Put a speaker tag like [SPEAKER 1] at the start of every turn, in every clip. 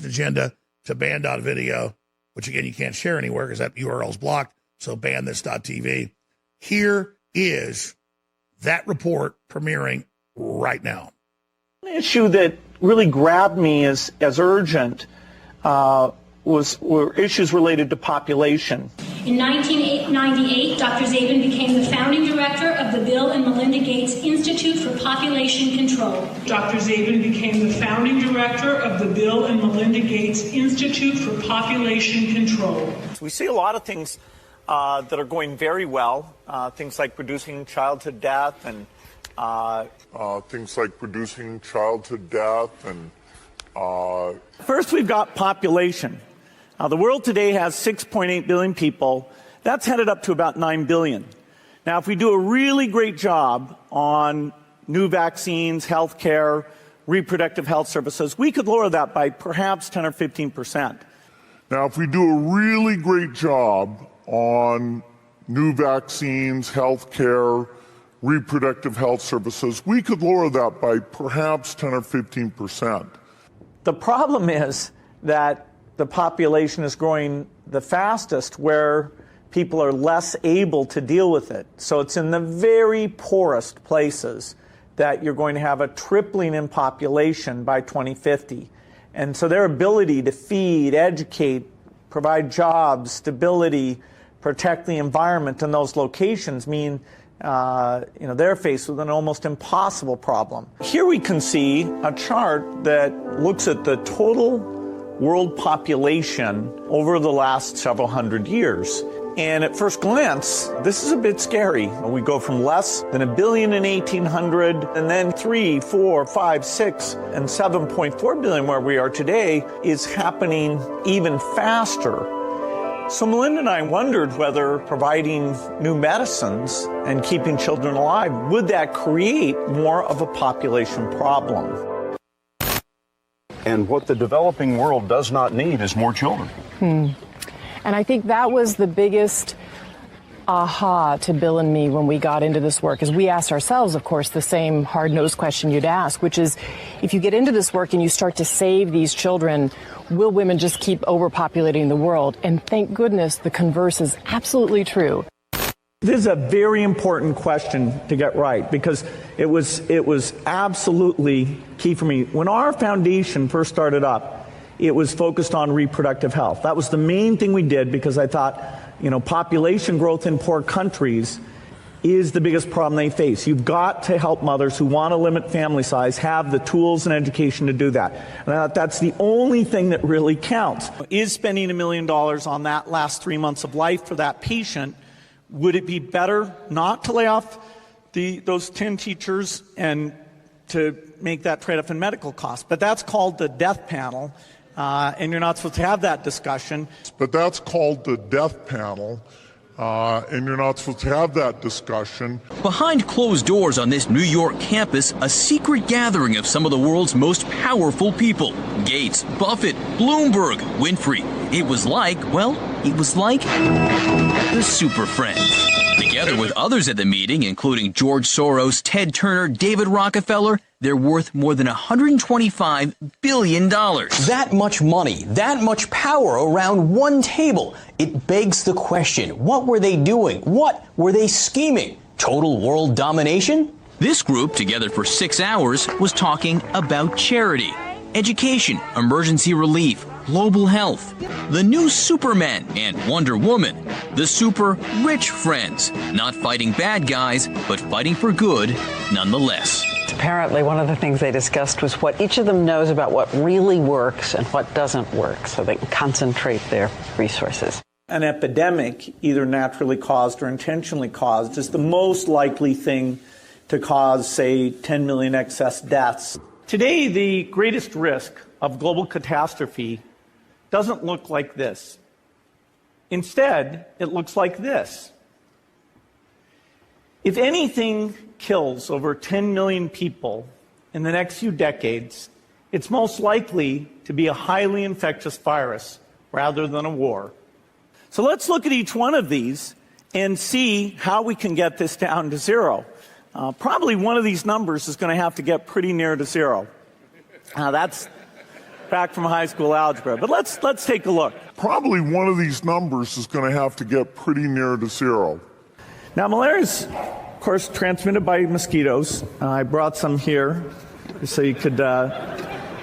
[SPEAKER 1] agenda to ban.video, which again, you can't share anywhere because that URL is blocked. So ban this.tv. Here is that report premiering right now.
[SPEAKER 2] An issue that really grabbed me as urgent were issues related to population.
[SPEAKER 3] In 1998, Dr. Zabin became the founding director of the Bill and Melinda Gates Institute for Population Control.
[SPEAKER 4] Dr. Zabin became the founding director of the Bill and Melinda Gates Institute for Population Control.
[SPEAKER 2] We see a lot of things that are going very well, things like reducing childhood death and First, we've got population. The world today has 6.8 billion people. That's headed up to about 9 billion. Now, if we do a really great job on new vaccines, health care, reproductive health services, we could lower that by perhaps 10 or 15%.
[SPEAKER 5] Now, if we do a really great job on new vaccines, health care, reproductive health services, we could lower that by perhaps 10 or 15%.
[SPEAKER 2] The problem is that the population is growing the fastest where people are less able to deal with it. So it's in the very poorest places that you're going to have a tripling in population by 2050. And so their ability to feed, educate, provide jobs, stability, protect the environment in those locations mean they're faced with an almost impossible problem. Here we can see a chart that looks at the total world population over the last several hundred years. And at first glance, this is a bit scary. We go from less than 1 billion in 1800, and then 3, 4, 5, 6, and 7.4 billion where we are today is happening even faster. So Melinda and I wondered whether providing new medicines and keeping children alive, would that create more of a population problem?
[SPEAKER 6] And what the developing world does not need is more children.
[SPEAKER 7] And I think that was the biggest aha to Bill and me when we got into this work, is we asked ourselves, of course, the same hard-nosed question you'd ask, which is, if you get into this work and you start to save these children, will women just keep overpopulating the world? And thank goodness the converse is absolutely true.
[SPEAKER 2] This is a very important question to get right, because it was absolutely key for me. When our foundation first started up, it was focused on reproductive health. That was the main thing we did, because I thought, population growth in poor countries is the biggest problem they face. You've got to help mothers who want to limit family size have the tools and education to do that. And I thought that's the only thing that really counts. Is spending $1 million on that last 3 months of life for that patient, would it be better not to lay off those 10 teachers and to make that trade-off in medical costs? But that's called the death panel. And you're not supposed to have that discussion.
[SPEAKER 5] But that's called the death panel, and you're not supposed to have that discussion.
[SPEAKER 8] Behind closed doors on this New York campus, a secret gathering of some of the world's most powerful people. Gates, Buffett, Bloomberg, Winfrey. It was like the Super Friends. Together with others at the meeting, including George Soros, Ted Turner, David Rockefeller, they're worth more than $125 billion.
[SPEAKER 9] That much money, that much power around one table. It begs the question, what were they doing? What were they scheming? Total world domination?
[SPEAKER 8] This group, together for 6 hours, was talking about charity, education, emergency relief, global health, the new Superman and Wonder Woman, the super rich friends, not fighting bad guys, but fighting for good nonetheless.
[SPEAKER 10] Apparently, one of the things they discussed was what each of them knows about what really works and what doesn't work, so they can concentrate their resources.
[SPEAKER 2] An epidemic, either naturally caused or intentionally caused, is the most likely thing to cause, say, 10 million excess deaths. Today, the greatest risk of global catastrophe doesn't look like this. Instead, it looks like this. If anything kills over 10 million people in the next few decades, it's most likely to be a highly infectious virus rather than a war. So let's look at each one of these and see how we can get this down to zero. Probably one of these numbers is going to have to get pretty near to zero. That's back from high school algebra. But let's take a look.
[SPEAKER 5] Probably one of these numbers is going to have to get pretty near to zero.
[SPEAKER 2] Now, malaria is, of course, transmitted by mosquitoes. I brought some here so you could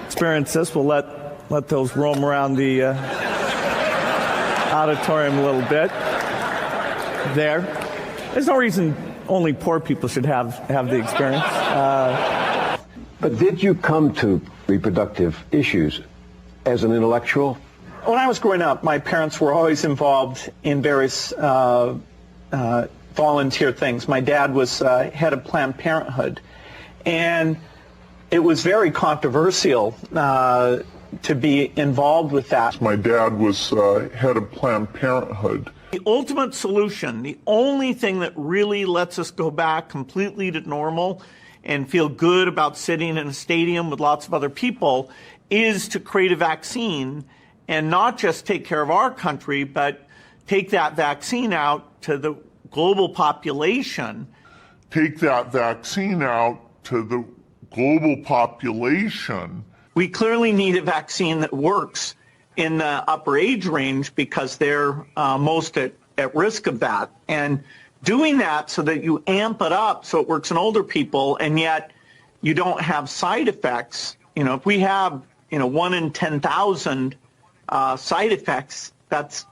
[SPEAKER 2] experience this. We'll let those roam around the auditorium a little bit. There. There's no reason only poor people should have the experience.
[SPEAKER 11] But did you come to reproductive issues as an intellectual?
[SPEAKER 2] When I was growing up, my parents were always involved in various volunteer things. My dad was head of Planned Parenthood, and it was very controversial to be involved with that.
[SPEAKER 5] My dad was head of Planned Parenthood.
[SPEAKER 2] The ultimate solution, the only thing that really lets us go back completely to normal and feel good about sitting in a stadium with lots of other people, is to create a vaccine and not just take care of our country, but take that vaccine out to the global population.
[SPEAKER 5] Take that vaccine out to the global population.
[SPEAKER 2] We clearly need a vaccine that works in the upper age range because they're most at risk of that. And doing that so that you amp it up so it works in older people and yet you don't have side effects. You know, if we have, 1 in 10,000 side effects, that's,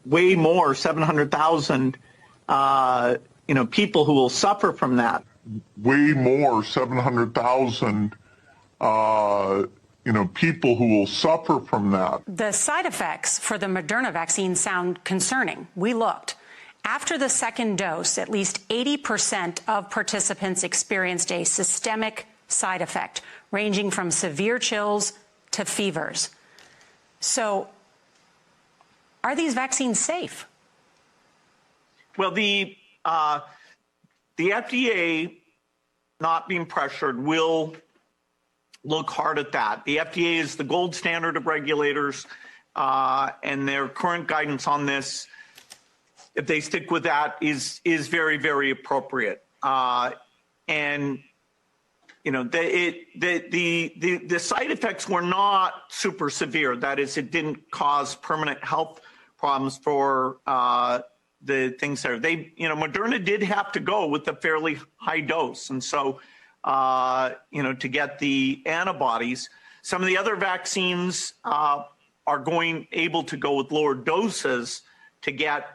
[SPEAKER 2] way more, 700,000, people who will suffer from that.
[SPEAKER 5] Way more, 700,000, people who will suffer from that.
[SPEAKER 12] The side effects for the Moderna vaccine sound concerning. We looked. After the second dose, at least 80% of participants experienced a systemic side effect, ranging from severe chills to fevers. So, are these vaccines safe?
[SPEAKER 2] Well, the FDA, not being pressured, will look hard at that. The FDA is the gold standard of regulators, and their current guidance on this, if they stick with that, is very, very appropriate. And the side effects were not super severe. That is, it didn't cause permanent health problems for the things there. Moderna did have to go with a fairly high dose, and so to get the antibodies. Some of the other vaccines are able to go with lower doses to get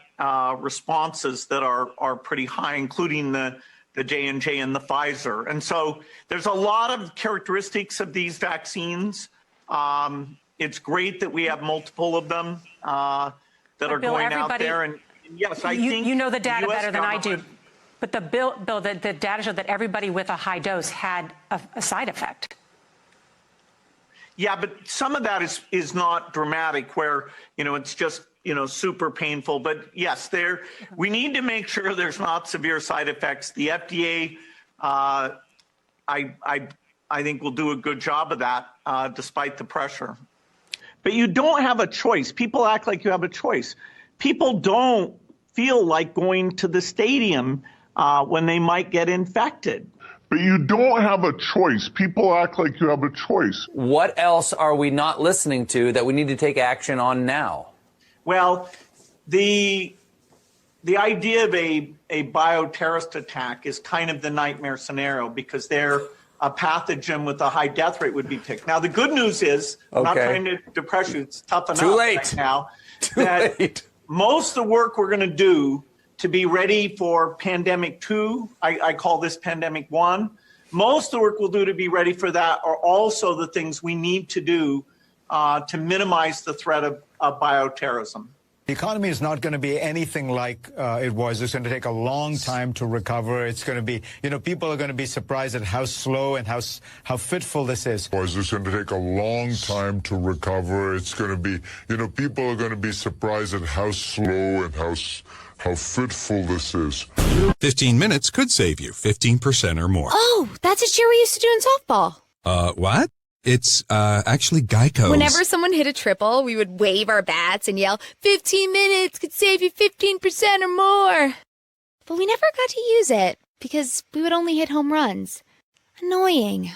[SPEAKER 2] responses that are pretty high, including the J&J and the Pfizer. And so there's a lot of characteristics of these vaccines. It's great that we have multiple of them that are
[SPEAKER 12] Bill,
[SPEAKER 2] going out there. And yes, I think
[SPEAKER 12] you know the data
[SPEAKER 2] US
[SPEAKER 12] better than I do.
[SPEAKER 2] government.
[SPEAKER 12] But the data showed that everybody with a high dose had a side effect.
[SPEAKER 2] Yeah, but some of that is not dramatic, where it's just super painful. But yes, we need to make sure there's not severe side effects. The FDA, I think, will do a good job of that, despite the pressure. But you don't have a choice. People act like you have a choice. People don't feel like going to the stadium when they might get infected.
[SPEAKER 5] But you don't have a choice. People act like you have a choice.
[SPEAKER 13] What else are we not listening to that we need to take action on now?
[SPEAKER 2] Well, the idea of a bioterrorist attack is kind of the nightmare scenario, because they're a pathogen with a high death rate would be picked. Now, the good news is, I'm not trying to depress you, it's tough enough right now, that most of the work we're going to do to be ready for pandemic 2, I call this pandemic 1, most of the work we'll do to be ready for that are also the things we need to do to minimize the threat of bioterrorism.
[SPEAKER 14] The economy is not going to be anything like it was. It's going to take a long time to recover. It's going to be, people are going to be surprised at how slow and how fitful this is.
[SPEAKER 5] It's going to take a long time to recover. It's going to be, people are going to be surprised at how slow and how fitful this is.
[SPEAKER 15] 15 minutes could save you 15% or more.
[SPEAKER 16] Oh, that's a cheer we used to do in softball.
[SPEAKER 15] What? It's actually Geico.
[SPEAKER 16] Whenever someone hit a triple, we would wave our bats and yell, 15 minutes could save you 15% or more. But we never got to use it because we would only hit home runs. Annoying.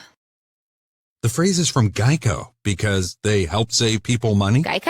[SPEAKER 15] The phrase is from Geico because they help save people money.
[SPEAKER 16] Geico?